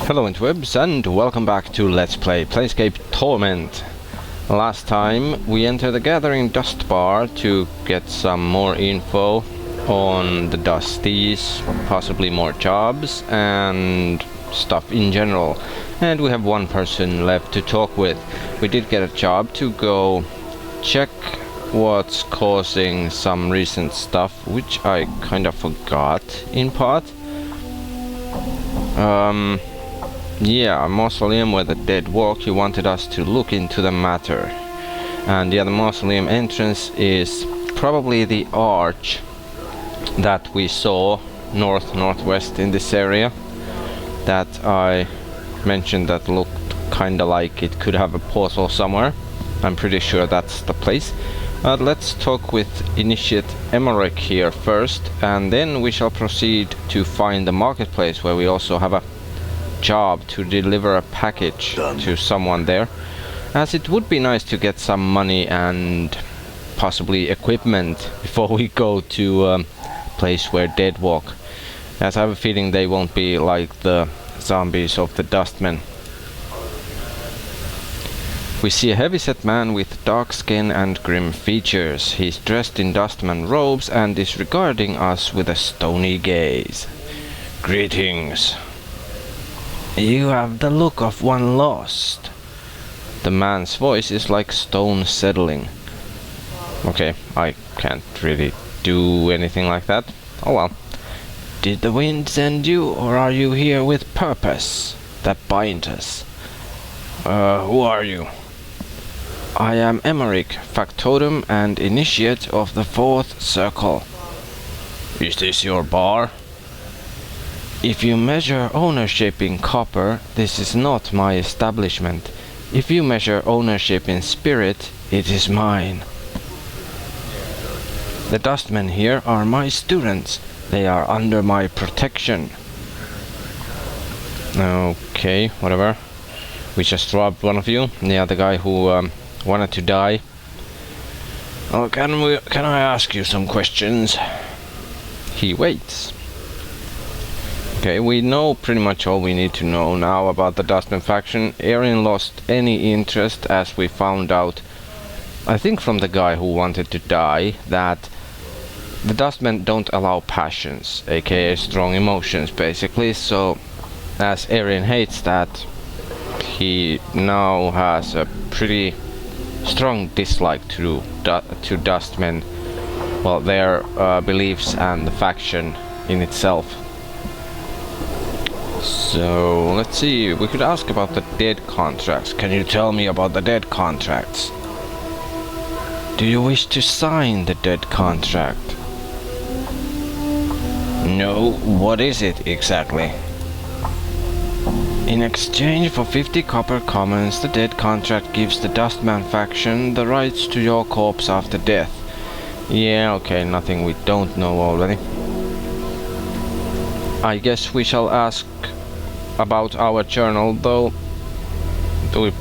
Hello interwebs and welcome back to Let's Play Planescape Torment. Last time we entered the Gathering Dust Bar to get some more info on the Dusties, possibly more jobs and stuff in general. And we have one person left to talk with. We did get a job to go check what's causing some recent stuff, which I kind of forgot in part. Yeah, a mausoleum where the dead walk. He wanted us to look into the matter. And yeah, the mausoleum entrance is probably the arch that we saw northwest in this area that I mentioned that looked kinda like it could have a portal somewhere. I'm pretty sure that's the place. Let's talk with Initiate Emoric here first, and then we shall proceed to find the marketplace where we also have a job to deliver a package to someone there, as it would be nice to get some money and possibly equipment before we go to a place where dead walk, as I have a feeling they won't be like the zombies of the Dustmen. We see a heavyset man with dark skin and grim features. He's dressed in Dustman robes and is regarding us with a stony gaze. Greetings. You have the look of one lost. The man's voice is like stone settling. Okay, I can't really do anything like that. Oh well. Did the wind send you, or are you here with purpose that binds us? Who are you? I am Emoric, factotum and initiate of the 4th circle. Is this your bar? If you measure ownership in copper, this is not my establishment. If you measure ownership in spirit, it is mine. The Dustmen here are my students. They are under my protection. Okay, whatever. We just robbed one of you. Yeah, the guy who wanted to die. Oh, can I ask you some questions? He waits. Okay, we know pretty much all we need to know now about the Dustman faction. Erin lost any interest, as we found out, I think from the guy who wanted to die, that the Dustmen don't allow passions, aka strong emotions basically, so as Erin hates that, he now has a pretty strong dislike to Dustmen, well, their beliefs and the faction in itself. So, let's see, we could ask about the dead contracts. Can you tell me about the dead contracts? Do you wish to sign the dead contract? No, what is it exactly? In exchange for 50 copper commons, the dead contract gives the Dustman faction the rights to your corpse after death. Yeah, okay, nothing we don't know already. I guess we shall ask about our journal, though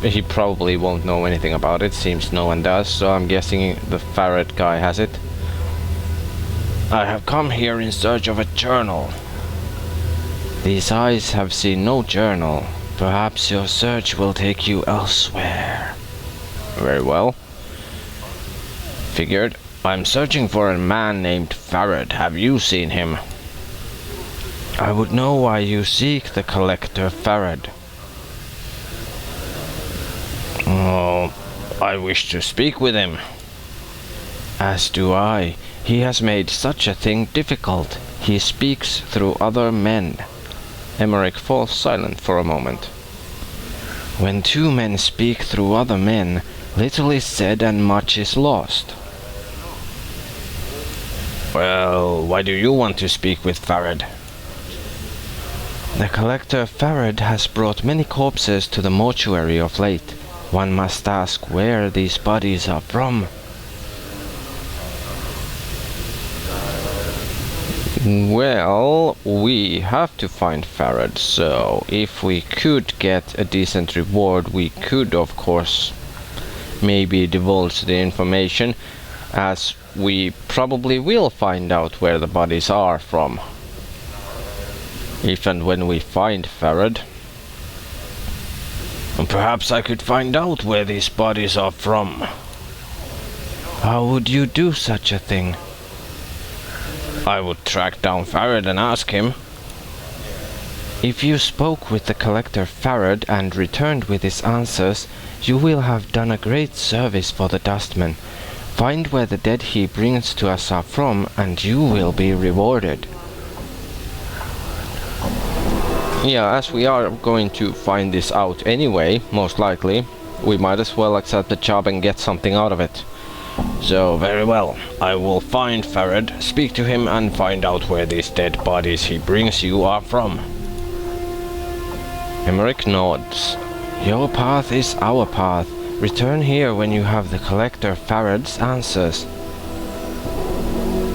he probably won't know anything about it. Seems no one does, so I'm guessing the Farad guy has it. I have come here in search of a journal. These eyes have seen no journal. Perhaps your search will take you elsewhere. Very well. Figured. I'm searching for a man named Farad. Have you seen him? I would know why you seek the collector Farad. Oh, I wish to speak with him. As do I. He has made such a thing difficult. He speaks through other men. Emoric falls silent for a moment. When two men speak through other men, little is said and much is lost. Well, why do you want to speak with Farad? The collector Farad has brought many corpses to the mortuary of late. One must ask where these bodies are from. Well, we have to find Farad, so if we could get a decent reward, we could of course maybe divulge the information, as we probably will find out where the bodies are from. If and when we find Farad. Perhaps I could find out where these bodies are from. How would you do such a thing? I would track down Farad and ask him. If you spoke with the collector Farad and returned with his answers, you will have done a great service for the Dustman. Find where the dead he brings to us are from, and you will be rewarded. Yeah, as we are going to find this out anyway, most likely, we might as well accept the job and get something out of it. So, very well. I will find Farad, speak to him, and find out where these dead bodies he brings you are from. Emoric nods. Your path is our path. Return here when you have the collector Farad's answers.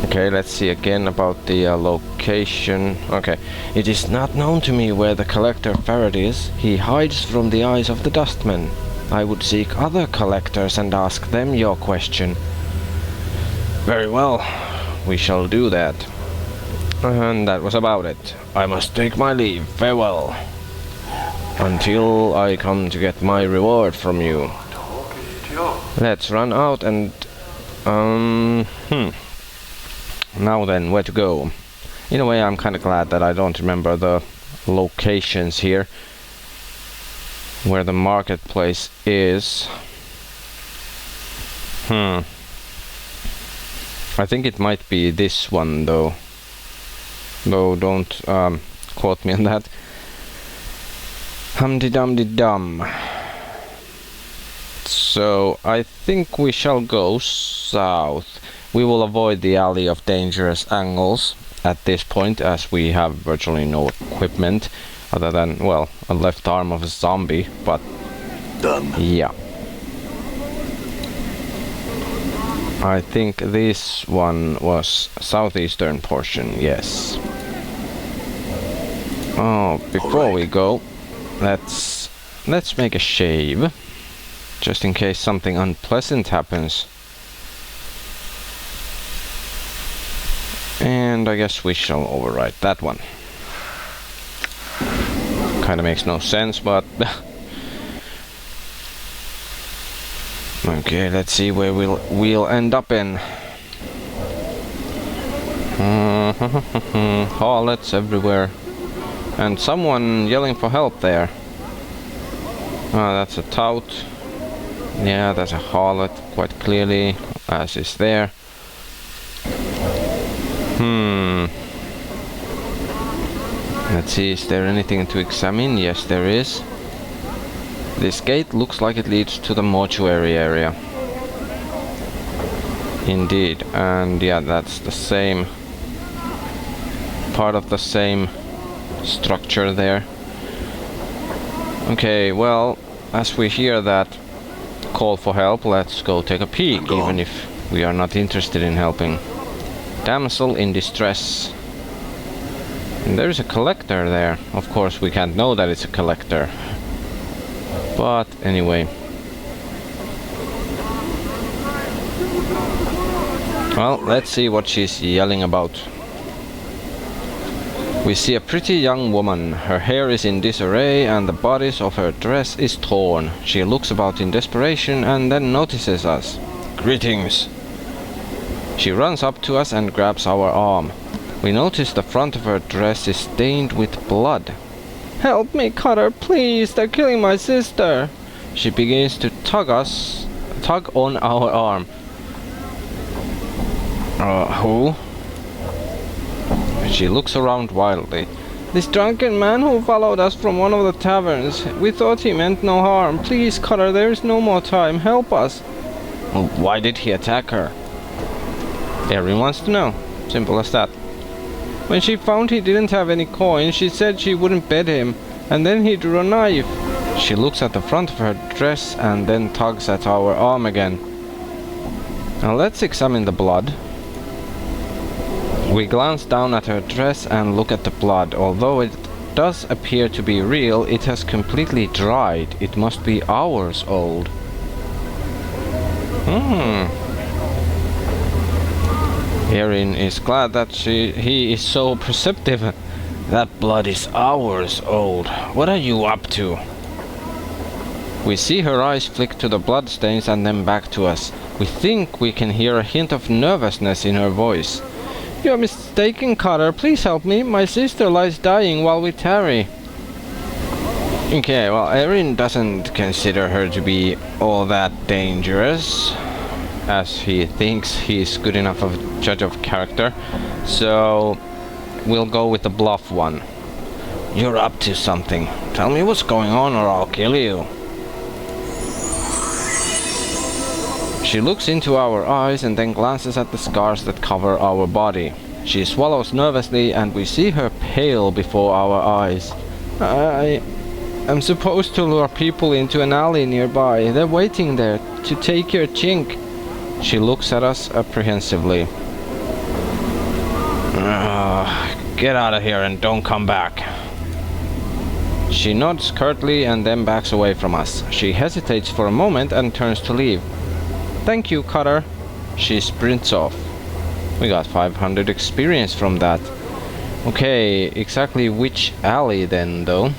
Okay, let's see again about the location. Okay, it is not known to me where the collector Farad is. He hides from the eyes of the Dustman. I would seek other collectors and ask them your question. Very well, we shall do that. And that was about it. I must take my leave. Farewell. Until I come to get my reward from you. Let's run out and... Now then, where to go? In a way, I'm kind of glad that I don't remember the locations here. Where the marketplace is. I think it might be this one, though. Though, don't quote me on that. Hum-de-dum-de-dum. So, I think we shall go south. We will avoid the alley of dangerous angles at this point, as we have virtually no equipment other than, well, a left arm of a zombie, but done. Yeah. I think this one was southeastern portion, yes. Oh, before we go, let's make a shave, just in case something unpleasant happens. And I guess we shall overwrite that one. Kinda makes no sense, but... Okay, let's see where we'll end up in. Harlots everywhere. And someone yelling for help there. Ah, that's a tout. Yeah, that's a harlot, quite clearly, as is there. Let's see, is there anything to examine? Yes, there is. This gate looks like it leads to the mortuary area. Indeed, and yeah, that's the same... part of the same structure there. Okay, well, as we hear that call for help, let's go take a peek, even if we are not interested in helping. Damsel in distress. And there's a collector there. Of course, we can't know that it's a collector. But anyway. Well, let's see what she's yelling about. We see a pretty young woman. Her hair is in disarray and the bodice of her dress is torn. She looks about in desperation and then notices us. Greetings. She runs up to us and grabs our arm. We notice the front of her dress is stained with blood. Help me, Cutter, please! They're killing my sister! She begins to tug on our arm. Who? She looks around wildly. This drunken man who followed us from one of the taverns. We thought he meant no harm. Please, Cutter, there is no more time. Help us. Well, why did he attack her? Everyone wants to know. Simple as that. When she found he didn't have any coin, she said she wouldn't bet him, and then he drew a knife. She looks at the front of her dress and then tugs at our arm again. Now let's examine the blood. We glance down at her dress and look at the blood. Although it does appear to be real, it has completely dried. It must be hours old. Erin is glad that he is so perceptive. That blood is hours old. What are you up to? We see her eyes flick to the bloodstains and then back to us. We think we can hear a hint of nervousness in her voice. "You're mistaken, Cutter. Please help me. My sister lies dying while we tarry." Okay, well, Erin doesn't consider her to be all that dangerous, as he thinks he's good enough of a judge of character. So we'll go with the bluff one. "You're up to something. Tell me what's going on or I'll kill you." She looks into our eyes and then glances at the scars that cover our body. She swallows nervously and we see her pale before our eyes. I'm supposed to lure people into an alley nearby. They're waiting there to take your chink." She looks at us apprehensively. "Get out of here and don't come back." She nods curtly and then backs away from us. She hesitates for a moment and turns to leave. "Thank you, Cutter." She sprints off. We got 500 experience from that. Okay, exactly which alley then, though?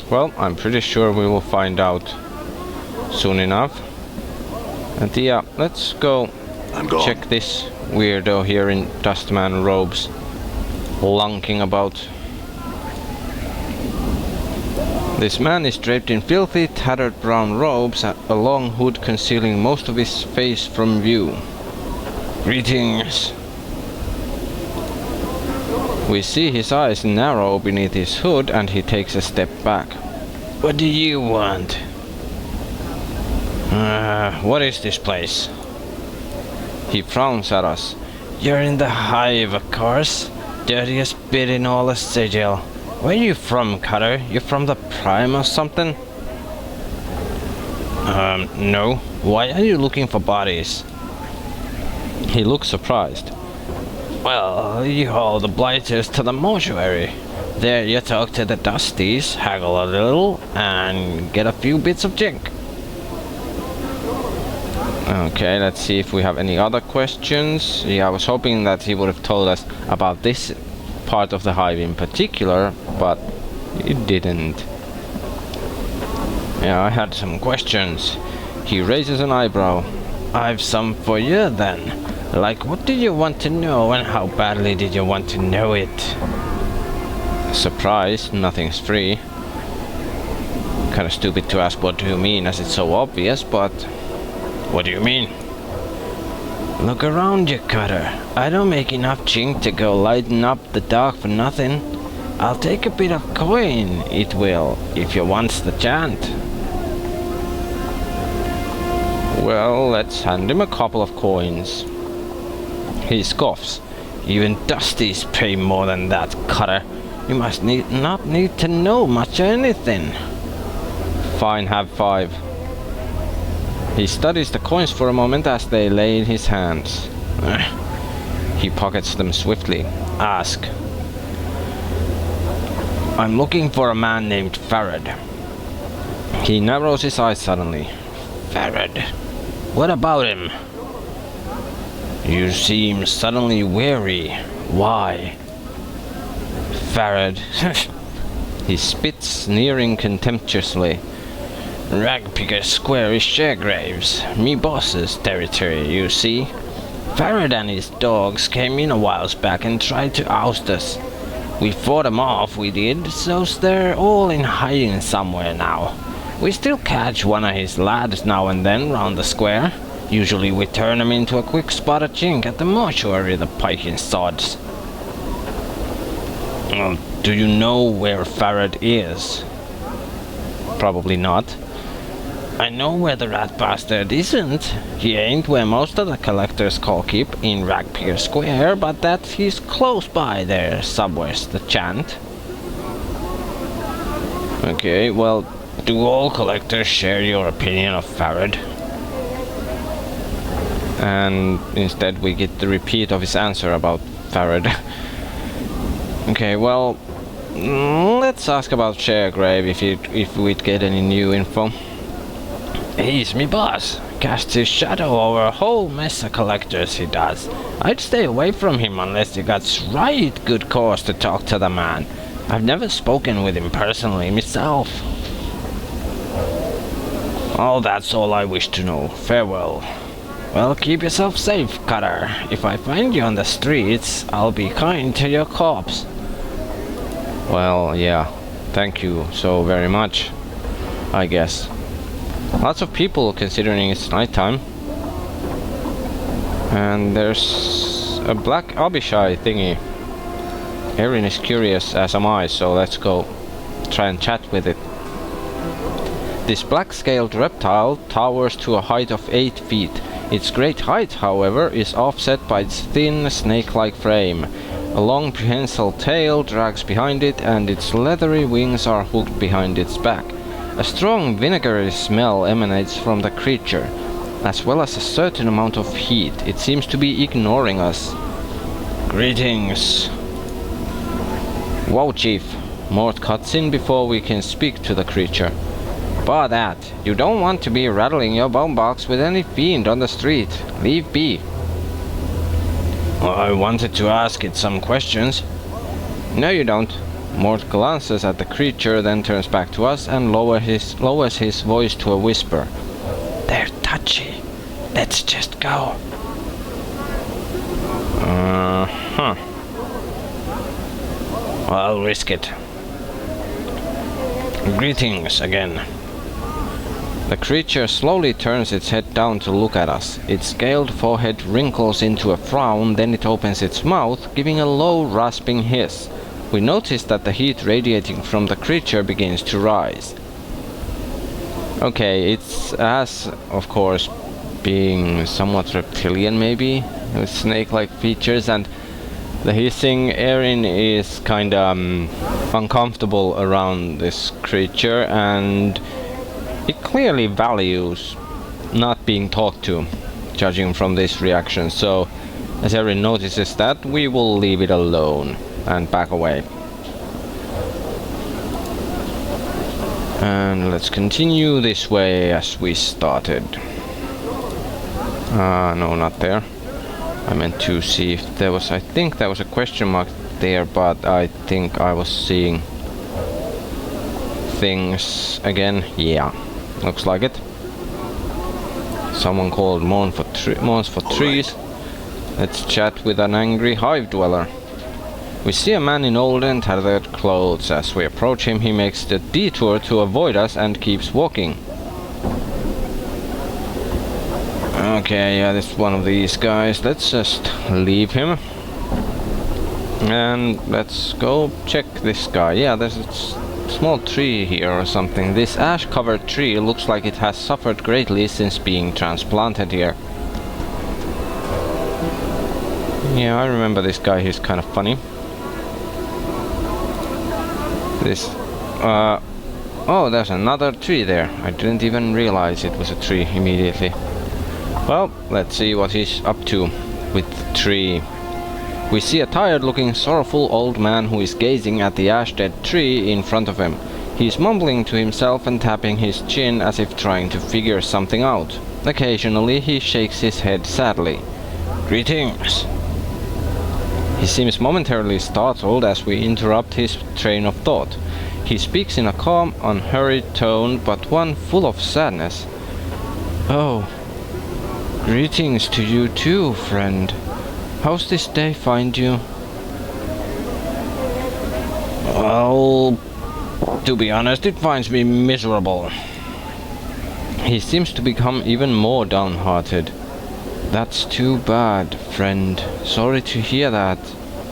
Well, I'm pretty sure we will find out soon enough. And yeah, let's go check this weirdo here in Dustman robes, lunking about. This man is draped in filthy, tattered brown robes, a long hood concealing most of his face from view. "Greetings." We see his eyes narrow beneath his hood and he takes a step back. "What do you want?" What is this place?" He frowns at us. "You're in the Hive, of course. Dirtiest bit in all the sigil. Where you from, Cutter? You from the Prime or something?" No. Why are you looking for bodies?" He looks surprised. "Well, you haul the blighters to the mortuary. There you talk to the dusties, haggle a little, and get a few bits of jink." Okay, let's see if we have any other questions. Yeah, I was hoping that he would have told us about this part of the Hive in particular, but he didn't. Yeah, I had some questions. He raises an eyebrow. "I've some for you then. Like, what do you want to know and how badly did you want to know it?" Surprise, nothing's free. Kinda stupid to ask what do you mean, as it's so obvious, but what do you mean? "Look around you, Cutter. I don't make enough chink to go lighten up the dark for nothing. I'll take a bit of coin, it will, if you wants the chant." Well, let's hand him a couple of coins. He scoffs. "Even dusties pay more than that, Cutter. You must not need to know much of anything." "Fine, have 5. He studies the coins for a moment as they lay in his hands. He pockets them swiftly. "Ask." "I'm looking for a man named Farad." He narrows his eyes suddenly. "Farad? What about him?" "You seem suddenly weary. Why?" "Farad." He spits, sneering contemptuously. "Ragpicker Square is Sharegrave's, me boss's territory, you see. Farad and his dogs came in a whiles back and tried to oust us. We fought 'em off, we did, so's they're all in hiding somewhere now. We still catch one of his lads now and then round the square. Usually we turn 'em into a quick spot of chink at the mortuary, the piking sods." "Do you know where Farad is?" "Probably not." "I know where the rat bastard isn't. He ain't where most of the collectors call keep in Ragpier Square, but that he's close by there, somewhere's the chant." Okay, well, do all collectors share your opinion of Farad? And instead we get the repeat of his answer about Farad. Okay, well, let's ask about Sharegrave if we'd get any new info. "He's me boss. Casts his shadow over a whole mess of collectors, he does. I'd stay away from him unless you got right good cause to talk to the man. I've never spoken with him personally myself. Oh, that's all I wish to know. Farewell. Well, keep yourself safe, Cutter. If I find you on the streets, I'll be kind to your corpse. Well, yeah. Thank you so very much, I guess. Lots of people considering it's nighttime. And there's a black Abishai thingy. Erin is curious, as am I, so let's go try and chat with it. This black-scaled reptile towers to a height of 8 feet. Its great height, however, is offset by its thin, snake-like frame. A long prehensile tail drags behind it, and its leathery wings are hooked behind its back. A strong vinegary smell emanates from the creature, as well as a certain amount of heat. It seems to be ignoring us. Greetings. Whoa, Chief. Mort cuts in before we can speak to the creature. Bar that. You don't want to be rattling your bone box with any fiend on the street. Leave be. I wanted to ask it some questions. No, you don't. Mort glances at the creature, then turns back to us and lowers his voice to a whisper. They're touchy. Let's just go. I'll risk it. Greetings again. The creature slowly turns its head down to look at us. Its scaled forehead wrinkles into a frown, then it opens its mouth, giving a low, rasping hiss. We notice that the heat radiating from the creature begins to rise. Okay, it's as, of course, being somewhat reptilian maybe, with snake-like features, and the hissing. Erin is kinda uncomfortable around this creature, and it clearly values not being talked to, judging from this reaction. So, as Erin notices that, we will leave it alone and back away. And let's continue this way as we started. No, not there. I meant to see if there was, I think there was a question mark there, but I think I was seeing things again. Yeah, looks like it. Someone called Mourns for Trees. Let's chat with an angry Hive dweller. We see a man in old and tattered clothes. As we approach him, he makes the detour to avoid us and keeps walking. Okay, yeah, this is one of these guys. Let's just leave him. And let's go check this guy. Yeah, there's a small tree here or something. This ash-covered tree looks like it has suffered greatly since being transplanted here. Yeah, I remember this guy. He's kind of funny. This... oh, there's another tree there. I didn't even realize it was a tree immediately. Well, let's see what he's up to with the tree. We see a tired-looking, sorrowful old man who is gazing at the ash-dead tree in front of him. He's mumbling to himself and tapping his chin as if trying to figure something out. Occasionally, he shakes his head sadly. Greetings! He seems momentarily startled as we interrupt his train of thought. He speaks in a calm, unhurried tone, but one full of sadness. Oh, greetings to you too, friend. How's this day find you? Well, to be honest, it finds me miserable. He seems to become even more downhearted. That's too bad, friend. Sorry to hear that.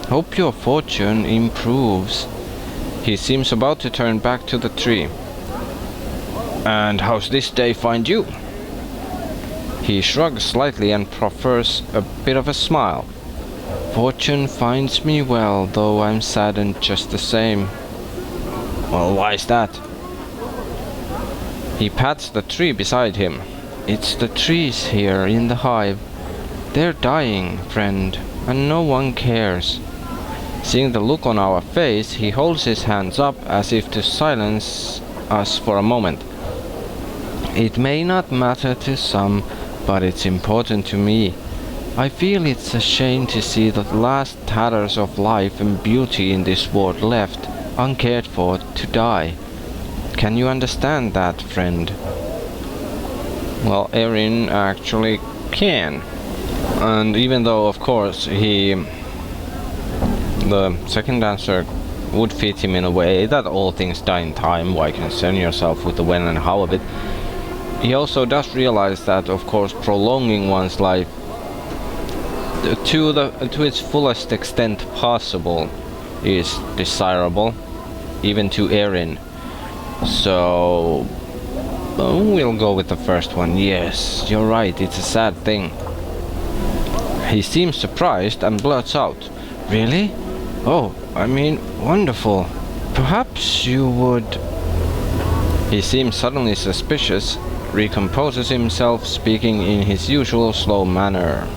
Hope your fortune improves. He seems about to turn back to the tree. And how's this day find you? He shrugs slightly and proffers a bit of a smile. Fortune finds me well, though I'm saddened just the same. Well, why's that? He pats the tree beside him. It's the trees here in the hive. They're dying, friend, and no one cares. Seeing the look on our face, he holds his hands up as if to silence us for a moment. It may not matter to some, but it's important to me. I feel it's a shame to see the last tatters of life and beauty in this world left. uncared for, to die. Can you understand that, friend? Well, Erin actually can. And even though, of course, the second answer would fit him in a way that all things die in time, why concern yourself with the when and how of it, he also does realize that, of course, prolonging one's life to its fullest extent possible is desirable, even to Erin. So we'll go with the first one. Yes, you're right, it's a sad thing. He seems surprised and blurts out, "Really? Oh, I mean, wonderful. Perhaps you would..." He seems suddenly suspicious, recomposes himself, speaking in his usual slow manner.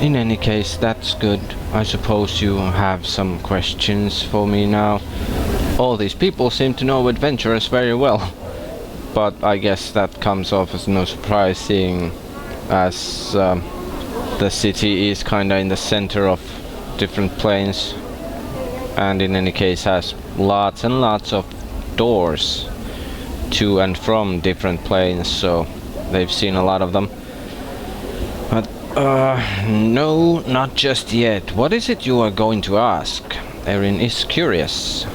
"In any case, that's good. I suppose you have some questions for me now." All these people seem to know adventurers very well, but I guess that comes off as no surprise, seeing as the city is kinda in the center of different planes, and in any case has lots and lots of doors to and from different planes, so they've seen a lot of them. But no, not just yet. What is it you are going to ask? Erin is curious.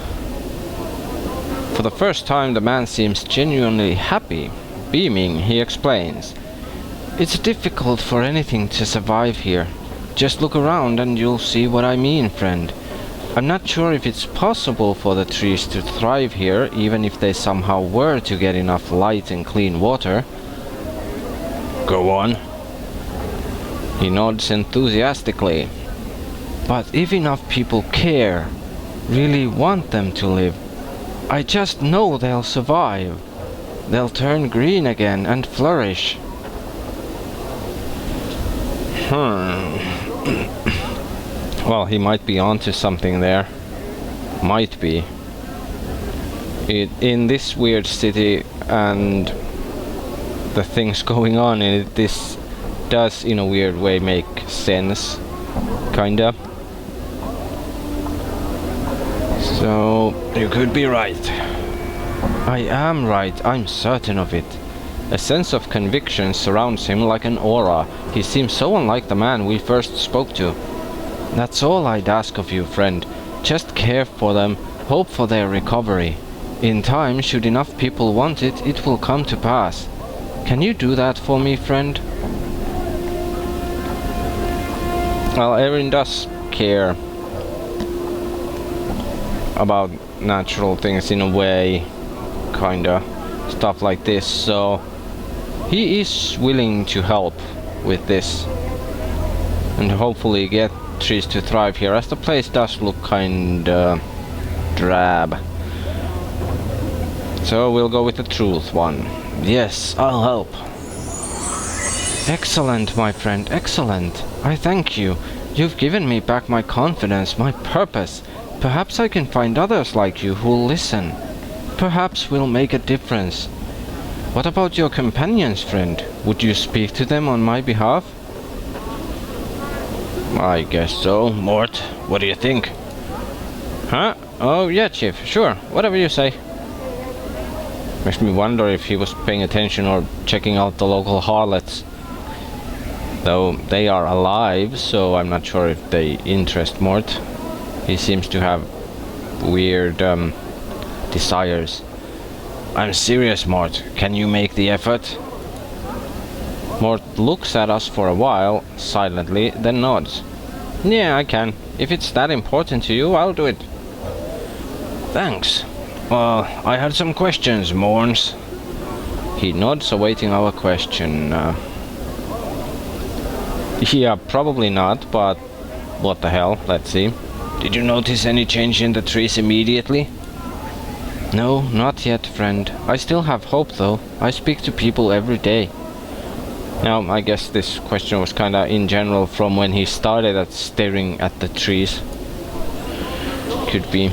For the first time the man seems genuinely happy. Beaming, he explains. "It's difficult for anything to survive here. Just look around and you'll see what I mean, friend. I'm not sure if it's possible for the trees to thrive here, even if they somehow were to get enough light and clean water." "Go on." He nods enthusiastically. "But if enough people care, really want them to live, I just know they'll survive. They'll turn green again and flourish." Well, he might be onto something there. Might be. In this weird city and the things going on in it, this does in a weird way make sense. Kinda. So, you could be right. I am right, I'm certain of it. A sense of conviction surrounds him like an aura. He seems so unlike the man we first spoke to. That's all I'd ask of you, friend. Just care for them, hope for their recovery. In time, should enough people want it, it will come to pass. Can you do that for me, friend? Well, Erin does care about natural things in a way, kinda, stuff like this, so he is willing to help with this and hopefully get trees to thrive here, as the place does look kinda drab. So we'll go with the truth one. Yes, I'll help. Excellent, my friend, excellent. I thank you. You've given me back my confidence, my purpose. Perhaps I can find others like you who'll listen. Perhaps we'll make a difference. What about your companions, friend? Would you speak to them on my behalf? I guess so. Mort, what do you think? Huh? Oh yeah, Chief, sure, whatever you say. Makes me wonder if he was paying attention or checking out the local harlots. Though they are alive, so I'm not sure if they interest Mort. He seems to have weird desires. I'm serious, Mort. Can you make the effort? Mort looks at us for a while, silently, then nods. Yeah, I can. If it's that important to you, I'll do it. Thanks. Well, I had some questions, Morns. He nods, awaiting our question. Yeah, probably not, but what the hell, let's see. Did you notice any change in the trees immediately? No, not yet, friend. I still have hope, though. I speak to people every day. Now, I guess this question was kinda in general from when he started at staring at the trees. Could be.